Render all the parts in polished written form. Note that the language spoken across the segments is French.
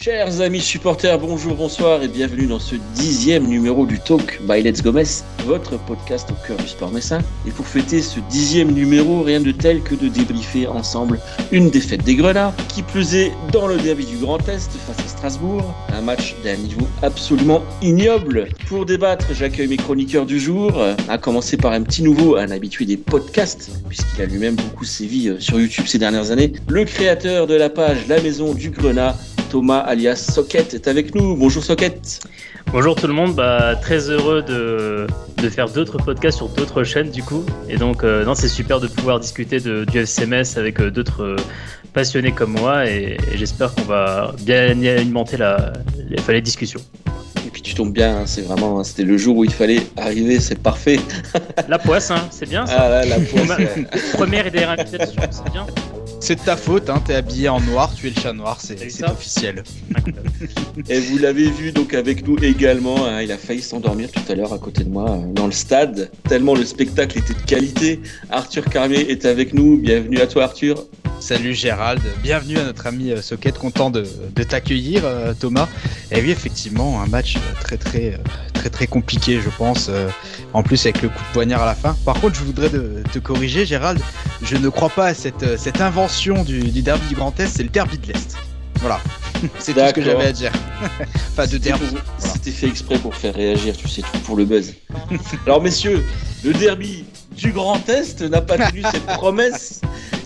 Chers amis supporters, bonjour, bonsoir et bienvenue dans ce 10e numéro du Talk by Let's Go Metz, votre podcast au cœur du sport messin. Et pour fêter ce 10e numéro, rien de tel que de débriefer ensemble une défaite des Grenats, qui pesait dans le derby du Grand Est face à Strasbourg, un match d'un niveau absolument ignoble. Pour débattre, j'accueille mes chroniqueurs du jour, à commencer par un petit nouveau, un habitué des podcasts, puisqu'il a lui-même beaucoup sévi sur YouTube ces dernières années, le créateur de la page La Maison du Grenat, Thomas alias Socket est avec nous. Bonjour Socket. Bonjour tout le monde, très heureux de faire d'autres podcasts sur d'autres chaînes du coup. Et donc c'est super de pouvoir discuter du FC Metz avec d'autres passionnés comme moi et j'espère qu'on va bien alimenter les discussions. Et puis tu tombes bien, c'était le jour où il fallait arriver, c'est parfait. La poisse, c'est bien ça. Ah là, la poisse. Première et dernière invitation, c'est bien. C'est de ta faute, t'es habillé en noir, tu es le chat noir, c'est officiel. Et vous l'avez vu donc avec nous également, il a failli s'endormir tout à l'heure à côté de moi dans le stade, tellement le spectacle était de qualité. Arthur Carmier est avec nous, bienvenue à toi Arthur. Salut Gérald, bienvenue à notre ami Socket, content de t'accueillir Thomas. Et oui effectivement un match très compliqué je pense, en plus avec le coup de poignard à la fin. Par contre je voudrais te corriger Gérald, je ne crois pas à cette invention du derby du Grand Est, c'est le derby de l'Est. Voilà, c'est tout ce que j'avais à dire. Enfin de derby. C'était fait exprès pour faire réagir, tu sais, tout pour le buzz. Alors messieurs, le derby du Grand Est n'a pas tenu cette promesse,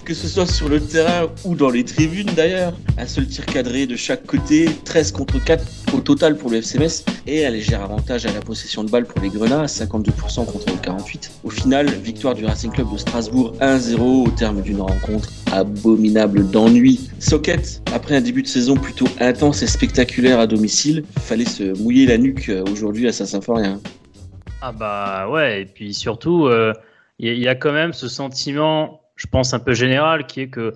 que ce soit sur le terrain ou dans les tribunes d'ailleurs. Un seul tir cadré de chaque côté, 13 contre 4 au total pour le FC Metz et un léger avantage à la possession de balle pour les Grenats, 52% contre 48%. Au final, victoire du Racing Club de Strasbourg 1-0 au terme d'une rencontre abominable d'ennui. Socket, après un début de saison plutôt intense et spectaculaire à domicile, fallait se mouiller la nuque aujourd'hui à Saint-Symphorien. Ah ouais, et puis surtout, il y a quand même ce sentiment, je pense un peu général, qui est que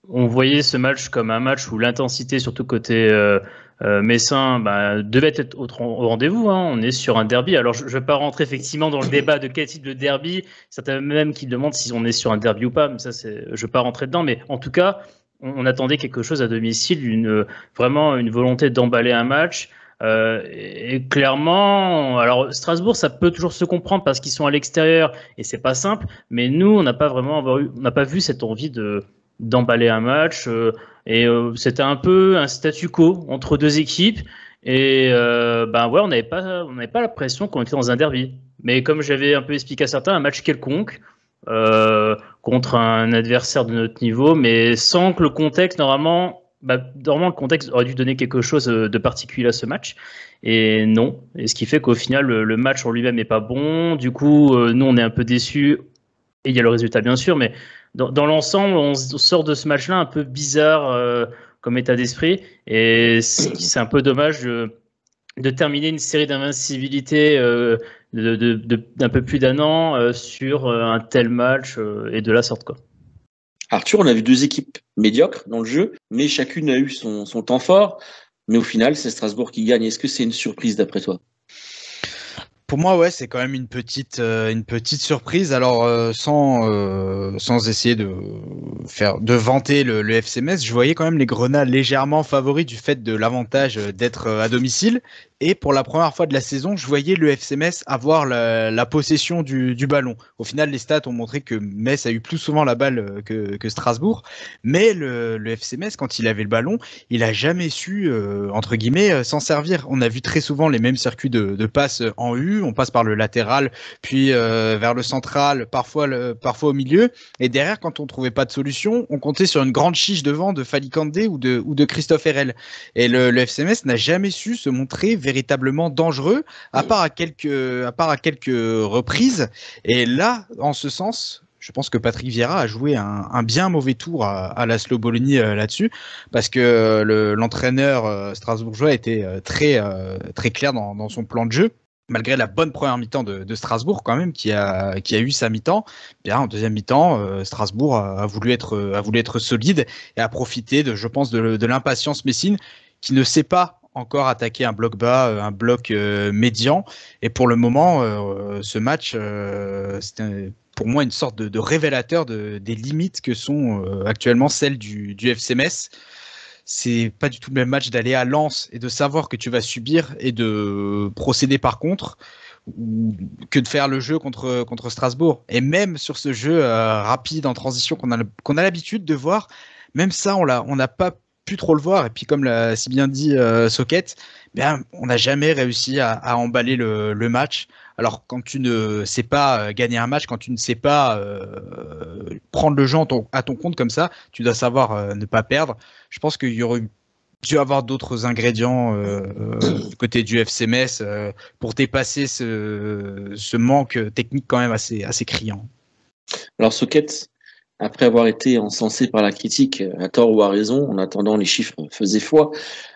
on voyait ce match comme un match où l'intensité, surtout côté messin, devait être au rendez-vous. On est sur un derby. Alors, je ne vais pas rentrer effectivement dans le débat de quel type de derby. Certains même qui demandent si on est sur un derby ou pas. Mais ça, je ne vais pas rentrer dedans. Mais en tout cas, on attendait quelque chose à domicile, vraiment une volonté d'emballer un match. Et clairement, alors Strasbourg, ça peut toujours se comprendre parce qu'ils sont à l'extérieur et c'est pas simple. Mais nous, on n'a pas vu cette envie d'emballer un match. C'était un peu un statu quo entre deux équipes. Et on n'avait pas l'impression qu'on était dans un derby. Mais comme j'avais un peu expliqué à certains, un match quelconque contre un adversaire de notre niveau, mais sans que le contexte normalement le contexte aurait dû donner quelque chose de particulier à ce match. Et non. Et ce qui fait qu'au final, le match en lui-même n'est pas bon. Du coup, nous, on est un peu déçus. Et il y a le résultat, bien sûr. Mais dans l'ensemble, on sort de ce match-là un peu bizarre comme état d'esprit. Et c'est un peu dommage de terminer une série d'invincibilité d'un peu plus d'un an sur un tel match et de la sorte, quoi. Arthur, on a vu deux équipes médiocres dans le jeu, mais chacune a eu son temps fort. Mais au final, c'est Strasbourg qui gagne. Est-ce que c'est une surprise d'après toi ? Pour moi, ouais, c'est quand même une petite surprise. Alors, sans essayer de vanter le FC Metz, je voyais quand même les Grenats légèrement favoris du fait de l'avantage d'être à domicile. Et pour la première fois de la saison, je voyais le FC Metz avoir la possession du ballon. Au final, les stats ont montré que Metz a eu plus souvent la balle que Strasbourg. Mais le FC Metz, quand il avait le ballon, il a jamais su, entre guillemets, s'en servir. On a vu très souvent les mêmes circuits de passes en U. On passe par le latéral, puis vers le central, parfois au milieu. Et derrière, quand on trouvait pas de solution, on comptait sur une grande chiche devant de Falikande ou de Christophe Herrel. Et le FC Metz n'a jamais su se montrer véritablement dangereux, à part à quelques reprises. Et là, en ce sens, je pense que Patrick Vieira a joué un bien mauvais tour à Laszlo Bologna là-dessus, parce que l'entraîneur strasbourgeois était très clair dans son plan de jeu. Malgré la bonne première mi-temps de Strasbourg quand même, qui a eu sa mi-temps, bien en deuxième mi-temps, Strasbourg a voulu être solide et a profité je pense de l'impatience messine, qui ne sait pas encore attaquer un bloc bas, un bloc médian. Et pour le moment, ce match, c'était pour moi une sorte de révélateur des limites que sont actuellement celles du FC Metz. c'est pas du tout le même match d'aller à Lens et de savoir que tu vas subir et de procéder par contre, que de faire le jeu contre Strasbourg. Et même sur ce jeu rapide en transition qu'on a l'habitude de voir, même ça, on n'a pas pu trop le voir. Et puis comme l'a si bien dit Socket, on n'a jamais réussi à emballer le match. Alors quand tu ne sais pas gagner un match, quand tu ne sais pas prendre le jeu à ton compte comme ça, tu dois savoir ne pas perdre. Je pense qu'il y aurait dû avoir d'autres ingrédients du côté du FC Metz pour dépasser ce manque technique quand même assez criant. Alors Socket, après avoir été encensé par la critique, à tort ou à raison, en attendant les chiffres faisaient foi,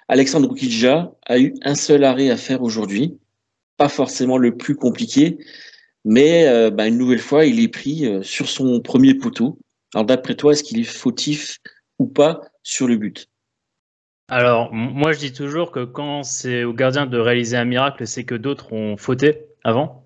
Alexandre Oukidja a eu un seul arrêt à faire aujourd'hui. Pas forcément le plus compliqué, mais une nouvelle fois, il est pris sur son premier poteau. Alors d'après toi, est-ce qu'il est fautif ou pas sur le but? Alors, moi je dis toujours que quand c'est au gardien de réaliser un miracle, c'est que d'autres ont fauté avant.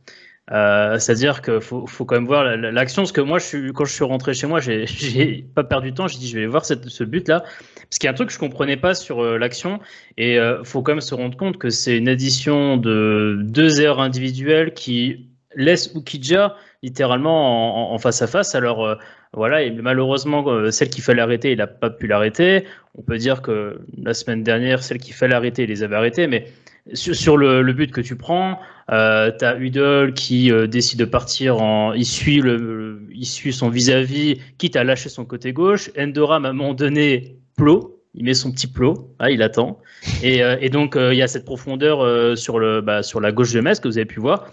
C'est-à-dire qu'il faut quand même voir l'action, parce que moi, quand je suis rentré chez moi, j'ai pas perdu de temps, j'ai dit je vais voir ce but-là, parce qu'il y a un truc que je comprenais pas sur l'action, et faut quand même se rendre compte que c'est une addition de 2 erreurs individuelles qui laissent Oukidja littéralement en face à face. Alors voilà, et malheureusement, celle qu'il fallait arrêter, il n'a pas pu l'arrêter. On peut dire que la semaine dernière, celle qu'il fallait arrêter, il les avait arrêtées, mais sur le but que tu prends, t'as Udol qui décide de partir il suit son vis-à-vis, quitte à lâcher son côté gauche. Endoram à un moment donné plot, il met son petit plot, il attend, et donc il y a cette profondeur sur la gauche de Metz que vous avez pu voir.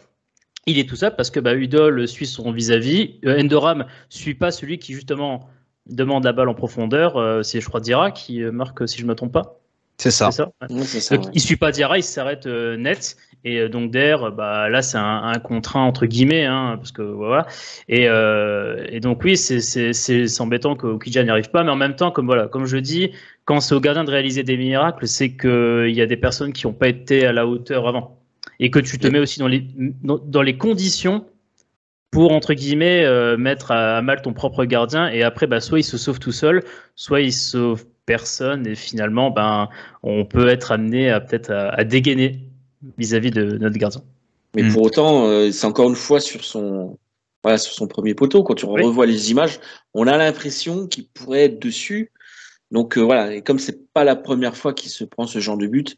Il est tout ça parce que Udol suit son vis-à-vis, Endoram suit pas celui qui justement demande la balle en profondeur. C'est je crois Dira qui marque si je me trompe pas. C'est ça. Ouais. Oui, c'est ça, donc, il ne suit pas Diarra, il s'arrête net. Et donc, d'air, là, c'est un contraint entre guillemets. Parce que, voilà. Et donc, oui, c'est embêtant qu'Oukidja n'y arrive pas. Mais en même temps, comme je dis, quand c'est au gardien de réaliser des miracles, c'est qu'il y a des personnes qui n'ont pas été à la hauteur avant. Et que tu te mets aussi dans les conditions pour, entre guillemets, mettre à mal ton propre gardien. Et après, soit il se sauve tout seul, soit il sauve personne, et finalement on peut être amené à dégainer vis-à-vis de notre gardien. Mais pour autant, c'est encore une fois sur son premier poteau. Quand tu revois les images, on a l'impression qu'il pourrait être dessus. Donc et comme c'est pas la première fois qu'il se prend ce genre de but,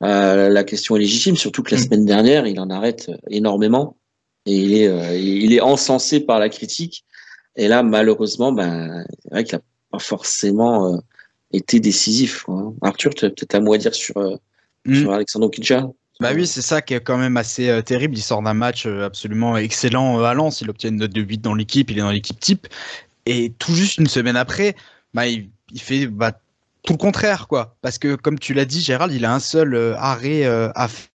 la question est légitime, surtout que la semaine dernière, il en arrête énormément et il est encensé par la critique. Et là, malheureusement, c'est vrai qu'il a pas forcément été décisif, quoi. Arthur, tu as peut-être un mot à dire sur Alexandre Oukidja? Oui, c'est ça qui est quand même assez terrible. Il sort d'un match absolument excellent à Lens. Il obtient une note de 8 dans l'équipe. Il est dans l'équipe type. Et tout juste une semaine après, il fait tout le contraire, quoi. Parce que, comme tu l'as dit, Gérald, il a un seul arrêt à faire.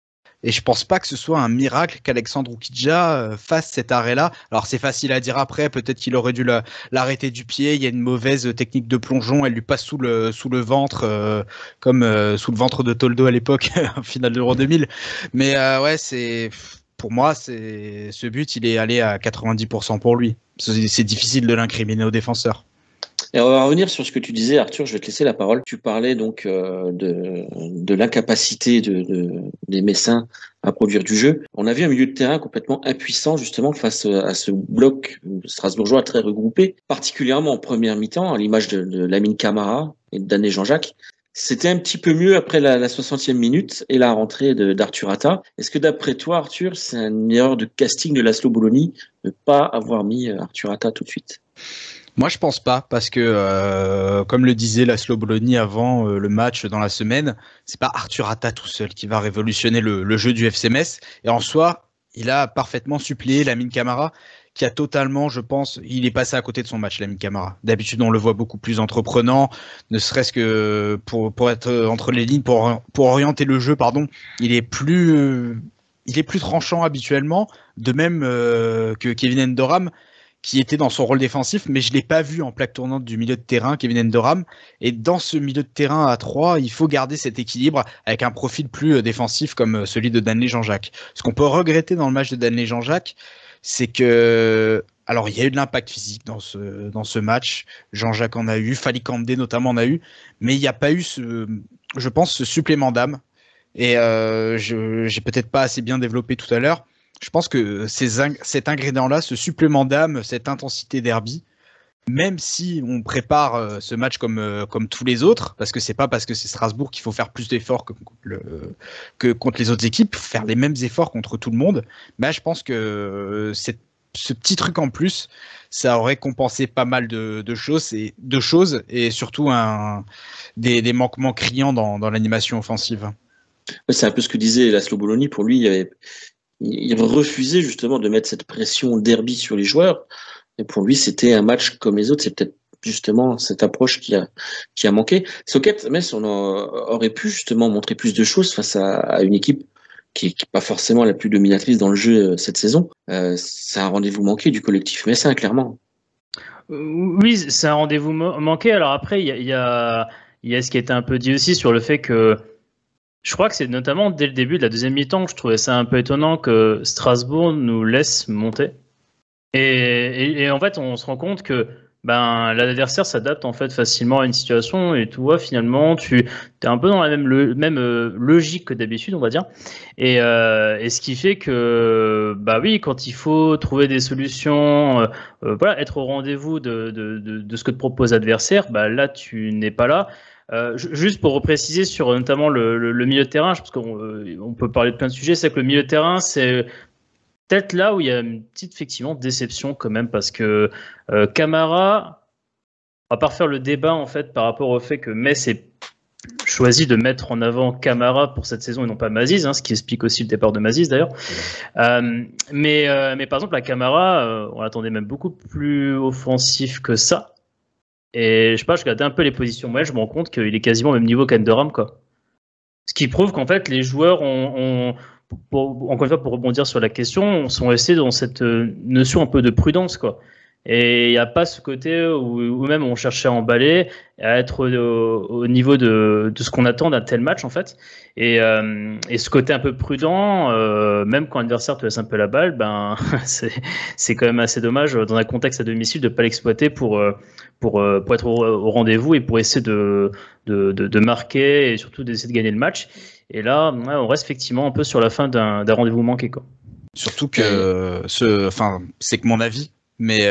Et je pense pas que ce soit un miracle qu'Alexandre Oukidja fasse cet arrêt-là. Alors c'est facile à dire après, peut-être qu'il aurait dû l'arrêter du pied. Il y a une mauvaise technique de plongeon, elle lui passe sous le ventre, comme sous le ventre de Toldo à l'époque, en finale de l'Euro 2000. Mais pour moi, ce but, il est allé à 90% pour lui. C'est difficile de l'incriminer au défenseur. Et on va revenir sur ce que tu disais, Arthur, je vais te laisser la parole. Tu parlais donc de l'incapacité des Messins à produire du jeu. On a vu un milieu de terrain complètement impuissant justement face à ce bloc strasbourgeois très regroupé, particulièrement en première mi-temps, à l'image de Lamine Camara et de Dané Jean-Jacques. C'était un petit peu mieux après la 60e minute et la rentrée d'Arthur Atta. Est-ce que d'après toi, Arthur, c'est une erreur de casting de Laszlo Bologna de ne pas avoir mis Arthur Atta tout de suite? Moi, je pense pas, parce que, comme le disait Laszlo Bologna avant le match dans la semaine, c'est pas Arthur Atta tout seul qui va révolutionner le jeu du FC Metz. Et en soi, il a parfaitement suppléé Lamine Camara, qui a totalement, je pense, il est passé à côté de son match, Lamine Camara. D'habitude, on le voit beaucoup plus entreprenant, ne serait-ce que pour être entre les lignes, pour orienter le jeu, pardon. Il est plus tranchant habituellement, de même que Kevin Endoram, qui était dans son rôle défensif, mais je ne l'ai pas vu en plaque tournante du milieu de terrain, Kevin Endoram. Et dans ce milieu de terrain à 3, il faut garder cet équilibre avec un profil plus défensif comme celui de Danley Jean-Jacques. Ce qu'on peut regretter dans le match de Danley Jean-Jacques, c'est que Alors, il y a eu de l'impact physique dans ce match. Jean-Jacques en a eu, Fally Kandé notamment en a eu, mais il n'y a pas eu je pense, ce supplément d'âme. Et j'ai peut-être pas assez bien développé tout à l'heure. Je pense que cet ingrédient-là, ce supplément d'âme, cette intensité derby, même si on prépare ce match comme tous les autres, parce que c'est pas parce que c'est Strasbourg qu'il faut faire plus d'efforts que contre les autres équipes, faut faire les mêmes efforts contre tout le monde. Mais je pense que ce petit truc en plus, ça aurait compensé pas mal de choses et surtout des manquements criants dans l'animation offensive. C'est un peu ce que disait Laszlo Bologna. Pour lui, il refusait justement de mettre cette pression derby sur les joueurs. Et pour lui, c'était un match comme les autres. C'est peut-être justement cette approche qui a manqué. Socket, Metz, on aurait pu justement montrer plus de choses face à une équipe qui est pas forcément la plus dominatrice dans le jeu cette saison. C'est un rendez-vous manqué du collectif messin, clairement. Oui, c'est un rendez-vous manqué. Alors après, il y a ce qui était un peu dit aussi sur le fait que je crois que c'est notamment dès le début de la deuxième mi-temps que je trouvais ça un peu étonnant que Strasbourg nous laisse monter. Et en fait, on se rend compte que l'adversaire s'adapte en fait facilement à une situation et tu vois finalement tu es un peu dans la même logique que d'habitude, on va dire. Et ce qui fait que oui, quand il faut trouver des solutions, être au rendez-vous de ce que te propose l'adversaire, là tu n'es pas là. Juste pour repréciser sur notamment le milieu de terrain, parce qu'on peut parler de plein de sujets, c'est que le milieu de terrain, c'est peut-être là où il y a une petite effectivement déception quand même, parce que Camara, on va pas refaire le débat en fait par rapport au fait que Metz ait choisi de mettre en avant Camara pour cette saison et non pas Maziz, ce qui explique aussi le départ de Maziz d'ailleurs. Mais par exemple, la Camara, on l'attendait même beaucoup plus offensif que ça. Et je sais pas, je regardais un peu les positions moyennes, je me rends compte qu'il est quasiment au même niveau qu'Enderam, quoi. Ce qui prouve qu'en fait, les joueurs encore une fois, pour rebondir sur la question, sont restés dans cette notion un peu de prudence, quoi. Et il n'y a pas ce côté où même on cherchait à emballer, à être au niveau de ce qu'on attend d'un tel match, en fait. Et ce côté un peu prudent, même quand l'adversaire te laisse un peu la balle, c'est quand même assez dommage dans un contexte à domicile de ne pas l'exploiter pour être au rendez-vous et pour essayer de marquer et surtout d'essayer de gagner le match. Et là, on reste effectivement un peu sur la fin d'un rendez-vous manqué, quoi. Surtout que c'est que mon avis, mais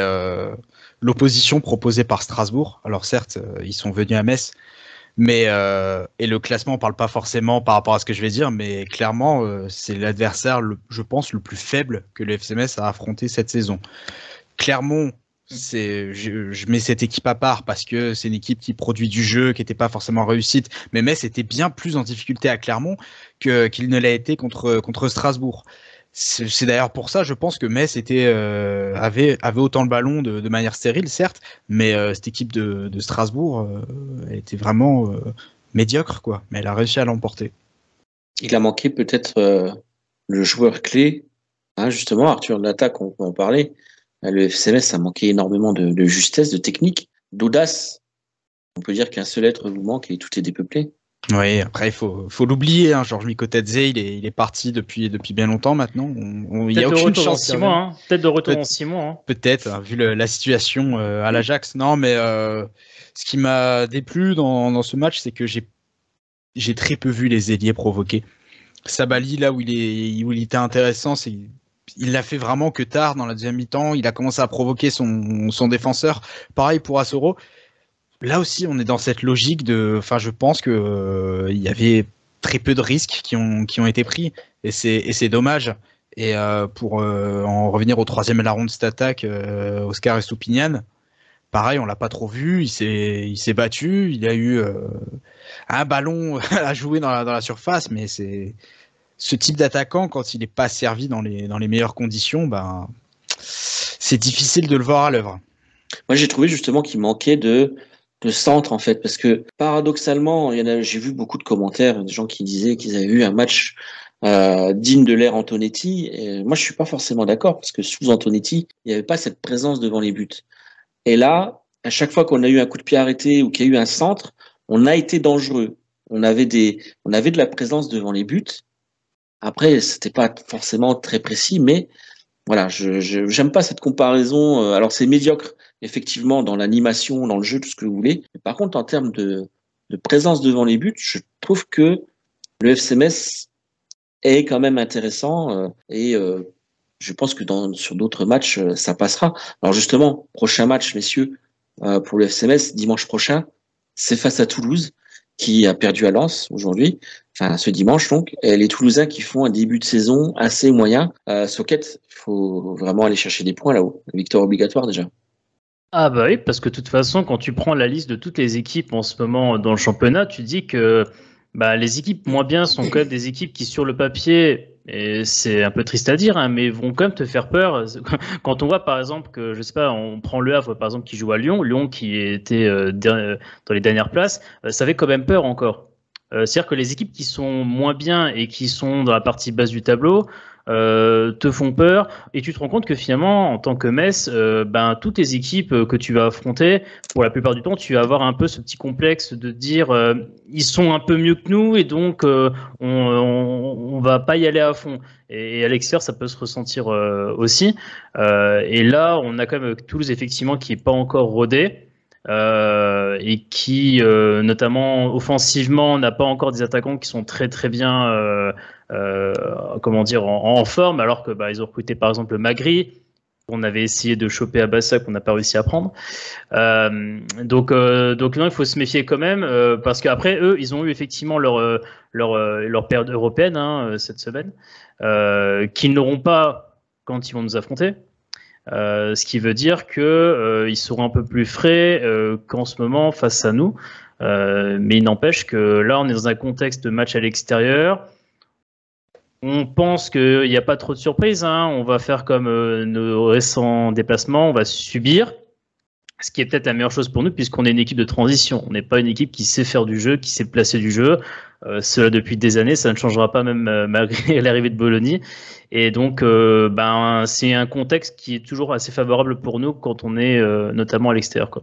l'opposition proposée par Strasbourg, alors certes, ils sont venus à Metz, mais et le classement ne parle pas forcément par rapport à ce que je vais dire, mais clairement, c'est l'adversaire, je pense, le plus faible que le FC Metz a affronté cette saison. Clermont, je mets cette équipe à part parce que c'est une équipe qui produit du jeu, qui n'était pas forcément réussite, mais Metz était bien plus en difficulté à Clermont qu'il ne l'a été contre Strasbourg. C'est d'ailleurs pour ça, je pense que Metz avait autant le ballon de manière stérile, certes, mais cette équipe de Strasbourg elle était vraiment médiocre, quoi. Mais elle a réussi à l'emporter. Il a manqué peut-être le joueur clé, justement, Arthur de l'attaque, on peut en parler. Le FC Metz a manqué énormément de justesse, de technique, d'audace. On peut dire qu'un seul être vous manque et tout est dépeuplé. Oui, après il faut l'oublier, Georges Mikotadze, il est parti depuis bien longtemps maintenant. Il y a aucune chance. Peut-être de retour en 6 mois. Peut-être, vu la situation à l'Ajax. Non, mais ce qui m'a déplu dans ce match, c'est que j'ai très peu vu les ailiers provoquer. Sabali, là où il était intéressant, il l'a fait vraiment que tard dans la deuxième mi-temps. Il a commencé à provoquer son défenseur. Pareil pour Asoro. Là aussi, on est dans cette logique je pense que il y avait très peu de risques qui ont été pris et c'est dommage. Et pour en revenir au troisième larron de cette attaque, Oscar Estupiñán, pareil, on l'a pas trop vu. Il s'est battu. Il a eu un ballon à jouer dans la surface, mais c'est ce type d'attaquant, quand il n'est pas servi dans les meilleures conditions, c'est difficile de le voir à l'œuvre. Moi, j'ai trouvé justement qu'il manquait de centre, en fait, parce que paradoxalement, j'ai vu beaucoup de commentaires, des gens qui disaient qu'ils avaient eu un match digne de l'ère Antonetti. Et moi, je suis pas forcément d'accord, parce que sous Antonetti, il n'y avait pas cette présence devant les buts. Et là, à chaque fois qu'on a eu un coup de pied arrêté ou qu'il y a eu un centre, on a été dangereux. On avait de la présence devant les buts. Après, c'était pas forcément très précis, mais voilà, j'aime pas cette comparaison. Alors c'est médiocre, effectivement, dans l'animation, dans le jeu, tout ce que vous voulez. Mais par contre, en termes de présence devant les buts, je trouve que le FC Metz est quand même intéressant et je pense que sur d'autres matchs, ça passera. Alors justement, prochain match, messieurs, pour le FC Metz, dimanche prochain, c'est face à Toulouse, qui a perdu à Lens aujourd'hui, enfin ce dimanche donc, et les Toulousains qui font un début de saison assez moyen. Socket, il faut vraiment aller chercher des points là-haut, la victoire obligatoire déjà. Ah bah oui, parce que de toute façon, quand tu prends la liste de toutes les équipes en ce moment dans le championnat, tu dis que les équipes moins bien sont quand même des équipes qui, sur le papier, et c'est un peu triste à dire, hein, mais vont quand même te faire peur. Quand on voit par exemple que, je sais pas, on prend Le Havre par exemple qui joue à Lyon, Lyon qui était dans les dernières places, ça fait quand même peur encore. C'est-à-dire que les équipes qui sont moins bien et qui sont dans la partie basse du tableau te font peur, et tu te rends compte que finalement, en tant que Metz, toutes les équipes que tu vas affronter, pour la plupart du temps, tu vas avoir un peu ce petit complexe de dire ils sont un peu mieux que nous, et donc on va pas y aller à fond. Et à l'extérieur, ça peut se ressentir aussi. Et là, on a quand même Toulouse, effectivement, qui est pas encore rodé. Et qui, notamment offensivement, n'a pas encore des attaquants qui sont très très bien, en forme, alors que ils ont recruté par exemple Magri, qu'on avait essayé de choper à Bassa, qu'on n'a pas réussi à prendre. Donc non, il faut se méfier quand même, parce qu'après eux, ils ont eu effectivement leur période européenne cette semaine, qu'ils n'auront pas quand ils vont nous affronter. Ce qui veut dire qu'ils seront un peu plus frais qu'en ce moment face à nous. Mais il n'empêche que là, on est dans un contexte de match à l'extérieur. On pense qu'il n'y a pas trop de surprises. On va faire comme nos récents déplacements. On va subir. Ce qui est peut-être la meilleure chose pour nous, puisqu'on est une équipe de transition. On n'est pas une équipe qui sait faire du jeu, qui sait placer du jeu. Cela depuis des années, ça ne changera pas même malgré l'arrivée de Bologna. Et donc, c'est un contexte qui est toujours assez favorable pour nous quand on est notamment à l'extérieur, quoi.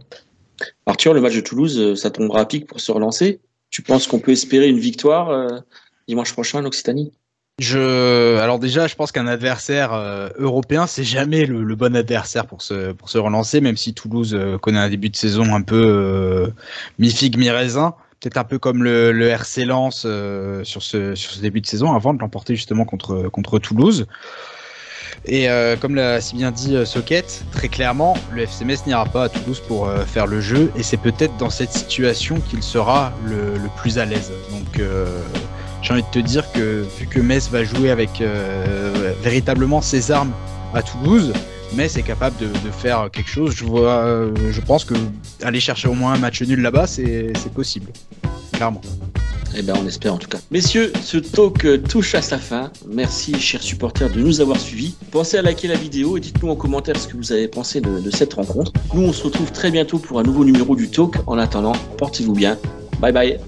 Arthur, le match de Toulouse, ça tombera à pic pour se relancer. Tu penses qu'on peut espérer une victoire dimanche prochain en Occitanie ? Alors déjà, je pense qu'un adversaire européen, c'est jamais le bon adversaire pour se relancer, même si Toulouse connaît un début de saison un peu mi-figue, mi-raisin, peut-être un peu comme le RC Lens sur ce début de saison, avant de l'emporter justement contre Toulouse. Et comme l'a si bien dit Socket, très clairement, le FC Metz n'ira pas à Toulouse pour faire le jeu, et c'est peut-être dans cette situation qu'il sera le plus à l'aise. Donc j'ai envie de te dire que vu que Metz va jouer avec véritablement ses armes à Toulouse, Metz est capable de faire quelque chose. Je pense que aller chercher au moins un match nul là-bas, c'est possible, clairement. Eh bien, on espère en tout cas. Messieurs, ce talk touche à sa fin. Merci, chers supporters, de nous avoir suivis. Pensez à liker la vidéo et dites-nous en commentaire ce que vous avez pensé de cette rencontre. Nous, on se retrouve très bientôt pour un nouveau numéro du talk. En attendant, portez-vous bien. Bye bye.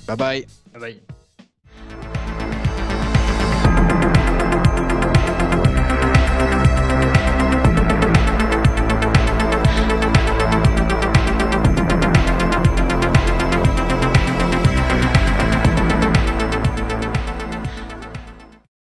Bye bye. Bye bye.